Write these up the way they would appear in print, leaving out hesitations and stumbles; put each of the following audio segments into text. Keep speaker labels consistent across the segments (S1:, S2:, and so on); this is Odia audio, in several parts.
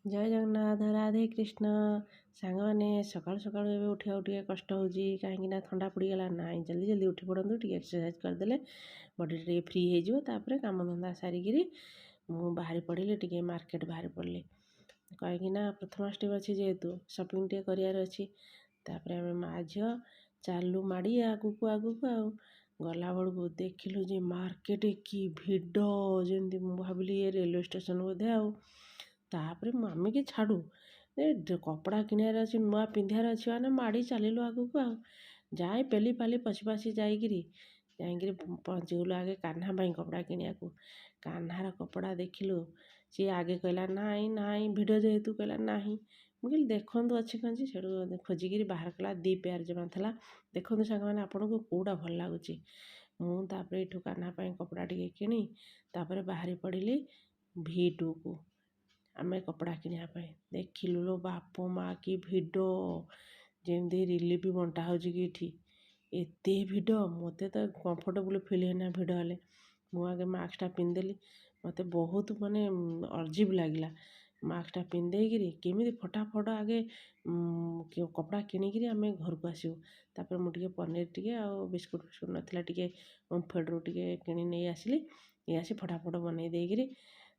S1: ଜୟ ଜଗନ୍ନାଥ, ରାଧେ କୃଷ୍ଣ। ସାଙ୍ଗମାନେ ସକାଳୁ ସକାଳୁ ଏବେ ଉଠିବାକୁ ଟିକେ କଷ୍ଟ ହେଉଛି, କାହିଁକିନା ଥଣ୍ଡା ପଡ଼ିଗଲା। ନାଇଁ, ଜଲ୍ଦି ଜଲ୍ଦି ଉଠି ପଡ଼ନ୍ତୁ, ଟିକେ ଏକ୍ସରସାଇଜ୍ କରିଦେଲେ ବଡ଼ିଟା ଟିକେ ଫ୍ରି ହେଇଯିବ। ତାପରେ କାମଧନ୍ଦା ସାରିକିରି ମୁଁ ବାହାରି ପଡ଼ିଲି, ଟିକେ ମାର୍କେଟ ବାହାରି ପଡ଼ିଲି, କାହିଁକିନା ପ୍ରଥମାଷ୍ଟମୀ ଅଛି, ଯେହେତୁ ସପିଂ ଟିକେ କରିବାର ଅଛି। ତାପରେ ଆମେ ମାଆ ଝିଅ ଚାଲୁ ମାଡ଼ି ଆଗକୁ ଆଗକୁ ଆଉ ଗଲାବେଳକୁ ଦେଖିଲୁ ଯେ ମାର୍କେଟ କି ଭିଡ଼, ଯେମିତି ମୁଁ ଭାବିଲି ଏ ରେଲୱେ ଷ୍ଟେସନ୍ ବୋଧେ। ଆଉ ତାପରେ ଆମେ କି ଛାଡ଼ୁ, କପଡ଼ା କିଣିବାର ଅଛି, ନୂଆ ପିନ୍ଧିବାର ଅଛି, ମାନେ ମାଡ଼ି ଚାଲିଲୁ ଆଗକୁ। ଆଉ ଯାଇ ପେଲି ପାଲି ପଛି ପାଛି ଯାଇକିରି ପହଞ୍ଚିଗଲୁ ଆଗେ କାହ୍ନା ପାଇଁ କପଡ଼ା କିଣିବାକୁ। କାହ୍ନାର କପଡ଼ା ଦେଖିଲୁ, ସିଏ ଆଗେ କହିଲା ନାଇଁ ନାଇଁ, ଭିଡ଼ ଯେହେତୁ କହିଲା ନାହିଁ। ମୁଁ କହିଲି ଦେଖନ୍ତୁ ଅଛି କଞ୍ଚି, ସେଠୁ ଖୋଜିକିରି ବାହାର କଲା, 2 ପେୟାର ଜମା ଥିଲା। ଦେଖନ୍ତୁ ସାଙ୍ଗମାନେ, ଆପଣଙ୍କୁ କେଉଁଟା ଭଲ ଲାଗୁଛି। ମୁଁ ତାପରେ ଏଠୁ କାହ୍ନା ପାଇଁ କପଡ଼ା ଟିକେ କିଣି ତାପରେ ବାହାରି ପଡ଼ିଲି V2କୁ ଆମେ କପଡ଼ା କିଣିବା ପାଇଁ। ଦେଖିଲୁ ଲୋ ବାପ ମା, କି ଭିଡ଼, ଯେମିତି ରିଲିଫ୍ ବଣ୍ଟା ହେଉଛି କି ଏଠି। ଏତେ ଭିଡ଼, ମୋତେ ତ କମ୍ଫର୍ଟେବୁଲ୍ ଫିଲ୍ ହେଇନା ଭିଡ଼ ହେଲେ। ମୁଁ ଆଗେ ମାସ୍କଟା ପିନ୍ଧିଦେଲି, ମୋତେ ବହୁତ ମାନେ ଅଜିବ୍ ଲାଗିଲା। ମାସ୍କଟା ପିନ୍ଧେଇକିରି କେମିତି ଫଟାଫଟ ଆଗେ କପଡ଼ା କିଣିକିରି ଆମେ ଘରକୁ ଆସିବୁ। ତାପରେ ମୁଁ ଟିକେ ପନିର ଟିକେ ଆଉ ବିସ୍କୁଟ୍ ଫିସ୍କୁଟ୍ ନଥିଲା, ଟିକେ ଓମଫେଡ଼ରୁ ଟିକେ କିଣି ନେଇ ଆସିଲି। ନେଇ ଆସି ଫଟାଫଟ ବନେଇ ଦେଇକିରି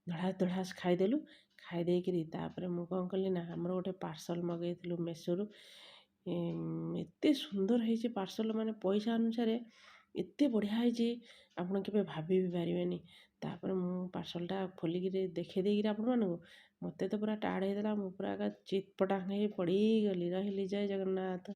S1: ଧଡ଼ାସ ଧଡ଼ାସ ଖାଇଦେଲୁ। ଖାଇ ଦେଇକିରି ତାପରେ ମୁଁ କ'ଣ କଲି ନା, ଆମର ଗୋଟେ ପାର୍ସଲ୍ ମଗେଇଥିଲୁ ମେସୋରୁ। ଏତେ ସୁନ୍ଦର ହେଇଛି ପାର୍ସଲ୍, ମାନେ ପଇସା ଅନୁସାରେ ଏତେ ବଢ଼ିଆ ହେଇଛି, ଆପଣ କେବେ ଭାବି ବି ପାରିବେନି। ତାପରେ ମୁଁ ପାର୍ସଲ୍ଟା ଖୋଲିକିରି ଦେଖେଇ ଦେଇକିରି ଆପଣମାନଙ୍କୁ, ମୋତେ ତ ପୁରା ଟାୟାର୍ଡ଼ ହେଇଥିଲା। ମୁଁ ପୁରା ଚିତ୍ପଟାଙ୍ଗ ହେଇ ପଡ଼ିଗଲି, ରହିଲି। ଜୟ ଜଗନ୍ନାଥ।